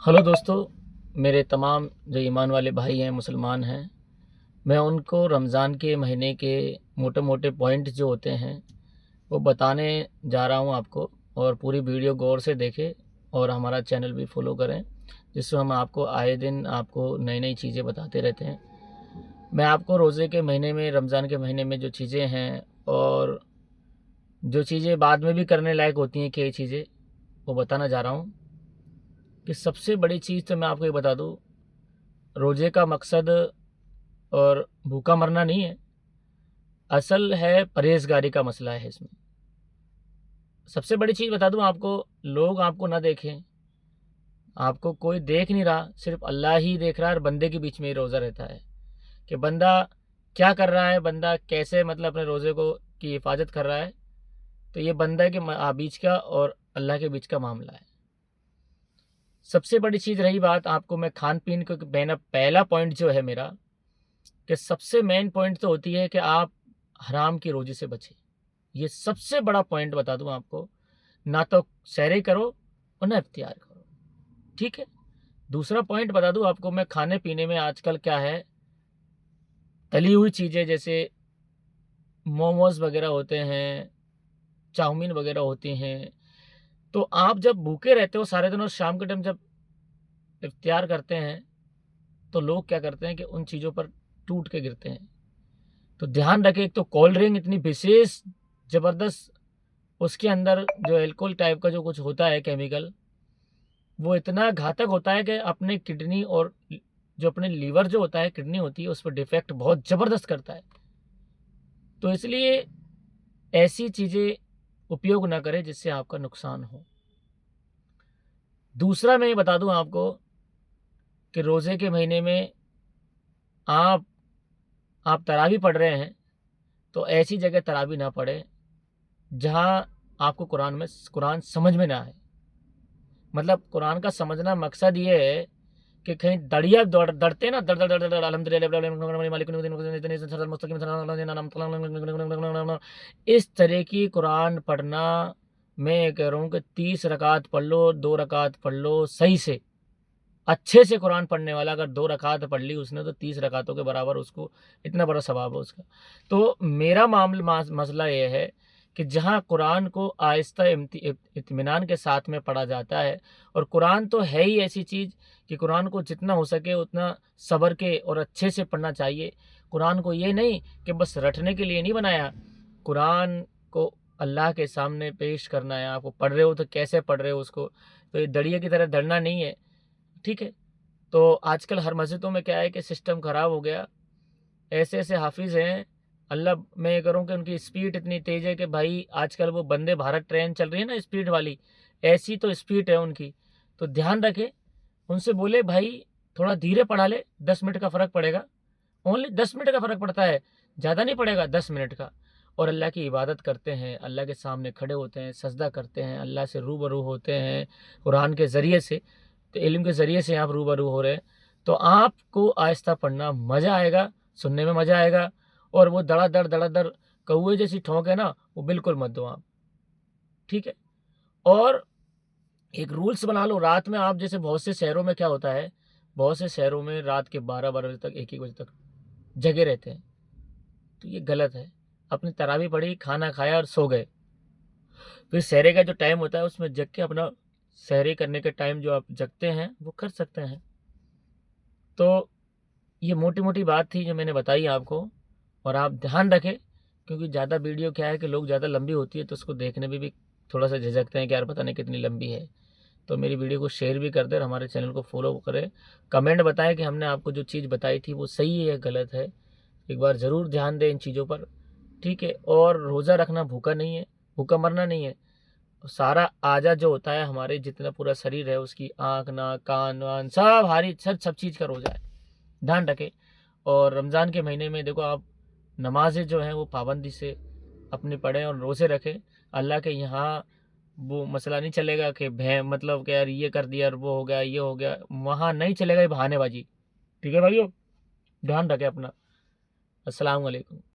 Hello दोस्तों, मेरे तमाम जो ईमान वाले भाई हैं, मुसलमान हैं, मैं उनको रमज़ान के महीने के मोटे-मोटे पॉइंट जो होते हैं, वो बताने जा रहा हूँ आपको। और पूरी वीडियो गौर से देखें और हमारा चैनल भी फॉलो करें, जिससे हम आपको आए दिन आपको नई-नई चीज़ें बताते रहते हैं। मैं आपको रोज़े के महीने में, रमज़ान के महीने में जो चीज़ें हैं और जो चीज़ें बाद में भी करने लायक होती हैं, कई चीज़ें, वो बताना जा रहा हूँ। कि सबसे बड़ी चीज़ तो मैं आपको ये बता दूँ, रोज़े का मकसद और भूखा मरना नहीं है, असल है परहेज़गारी का मसला है इसमें। सबसे बड़ी चीज़ बता दूँ आपको, लोग आपको ना देखें, आपको कोई देख नहीं रहा, सिर्फ़ अल्लाह ही देख रहा है और बंदे के बीच में ही रोज़ा रहता है कि बंदा क्या कर रहा है, बंदा कैसे मतलब अपने रोज़े को की हिफ़ाज़त कर रहा है। तो ये बंदा के बीच का और अल्लाह के बीच का मामला है। सबसे बड़ी चीज़ रही बात, आपको मैं खान-पीन को पहना पहला पॉइंट जो है मेरा, कि सबसे मेन पॉइंट तो होती है कि आप हराम की रोज़ी से बचें। ये सबसे बड़ा पॉइंट बता दूँ आपको, ना तो सहरी करो और ना इफ्तियार करो, ठीक है? दूसरा पॉइंट बता दूँ आपको मैं, खाने-पीने में आजकल क्या है, तली हुई चीज़ें जैसे मोमोज़ वग़ैरह होते हैं, चाउमीन वग़ैरह होती हैं, तो आप जब भूखे रहते हो सारे दिन और शाम के टाइम जब इफ्तियार करते हैं, तो लोग क्या करते हैं कि उन चीज़ों पर टूट के गिरते हैं। तो ध्यान रखें, एक तो कोल्ड ड्रिंक इतनी विशेष ज़बरदस्त, उसके अंदर जो अल्कोहल टाइप का जो कुछ होता है केमिकल, वो इतना घातक होता है कि अपने किडनी और जो अपने लीवर जो होता है, किडनी होती है, उस पर डिफेक्ट बहुत ज़बरदस्त करता है। तो इसलिए ऐसी चीज़ें उपयोग ना करें जिससे आपका नुकसान हो। दूसरा मैं ये बता दूँ आपको कि रोज़े के महीने में आप आप तरावी पढ़ रहे हैं, तो ऐसी जगह तरावी ना पढ़ें जहाँ आपको कुरान समझ में ना आए। मतलब कुरान का समझना मकसद ये है कि कहीं दड़िया दौड़ते हैं ना, दड़ दड़ दड़ दड़ अल्हम्दुलिल्लाह, इस तरह की कुरान पढ़ना। मैं कह रहा हूँ कि 30 रकात पढ़ लो, 2 रकात पढ़ लो सही से, अच्छे से कुरान पढ़ने वाला अगर 2 रकात पढ़ ली उसने, तो 30 रकातों के बराबर उसको इतना बड़ा सवाब है उसका। तो मेरा मसला ये है कि जहाँ कुरान को आहिस्ता इत्मीनान के साथ में पढ़ा जाता है, और कुरान तो है ही ऐसी चीज़ कि कुरान को जितना हो सके उतना सब्र के और अच्छे से पढ़ना चाहिए। कुरान को ये नहीं कि बस रटने के लिए नहीं बनाया, कुरान को अल्लाह के सामने पेश करना है। आपको पढ़ रहे हो तो कैसे पढ़ रहे हो उसको, तो ये दड़िया की तरह दड़ना नहीं है, ठीक है? तो आजकल हर मस्जिदों में क्या है कि सिस्टम ख़राब हो गया। ऐसे-ऐसे हाफ़िज़ हैं, अल्लाह मैं ये करूँ कि उनकी स्पीड इतनी तेज़ है कि भाई आजकल वो वंदे भारत ट्रेन चल रही है ना स्पीड वाली, ऐसी तो स्पीड है उनकी। तो ध्यान रखें, उनसे बोले भाई थोड़ा धीरे पढ़ा ले, 10 मिनट का फ़र्क पड़ेगा। ओनली 10 मिनट का फ़र्क पड़ता है, ज़्यादा नहीं पड़ेगा, 10 मिनट का। और अल्लाह की इबादत करते हैं, अल्लाह के सामने खड़े होते हैं, सजदा करते हैं, अल्लाह से रूबरू होते हैं कुरान के ज़रिए से। तो इल्म के ज़रिए से आप रूबरू हो रहे हैं, तो आपको आहिस्ता पढ़ना मज़ा आएगा, सुनने में मज़ा आएगा। और वो दड़ा दड़ कौवे जैसी ठोंक है ना, वो बिल्कुल मत दो आप, ठीक है? और एक रूल्स बना लो, रात में आप जैसे बहुत से शहरों में क्या होता है, बहुत से शहरों में रात के 12-12 बजे तक, 1-1 बजे तक जगे रहते हैं, तो ये गलत है। अपनी तरावी पढ़ी, खाना खाया और सो गए। फिर सहरे का जो टाइम होता है उसमें जग के अपना सहरी करने के टाइम जो आप जगते हैं, वो कर सकते हैं। तो ये मोटी-मोटी बात थी जो मैंने बताई आपको, और आप ध्यान रखें, क्योंकि ज़्यादा वीडियो क्या है कि लोग ज़्यादा लंबी होती है तो उसको देखने में भी थोड़ा-सा झिझकते हैं कि यार पता नहीं कितनी लंबी है। तो मेरी वीडियो को शेयर भी कर दें और हमारे चैनल को फॉलो करें। कमेंट बताएँ कि हमने आपको जो चीज़ बताई थी वो सही है या गलत है। एक बार ज़रूर ध्यान दें इन चीज़ों पर, ठीक है? और रोज़ा रखना भूखा नहीं है, भूखा मरना नहीं है। सारा आज़ा जो होता है, हमारे जितना पूरा शरीर है उसकी आँख, नाक, कान-वान सब हारी सब सब चीज़ का रोज़ा है। ध्यान रखें। और रमज़ान के महीने में देखो आप, नमाज़ें जो हैं वो पाबंदी से अपनी पढ़ें और रोज़े रखें। अल्लाह के यहाँ वो मसला नहीं चलेगा कि भै मतलब कि यार ये कर दिया और वो हो गया, ये हो गया। वहाँ नहीं चलेगा ये बहानेबाज़ी। ठीक है भाइयों? ध्यान रखें अपना। अस्सलाम वालेकुम।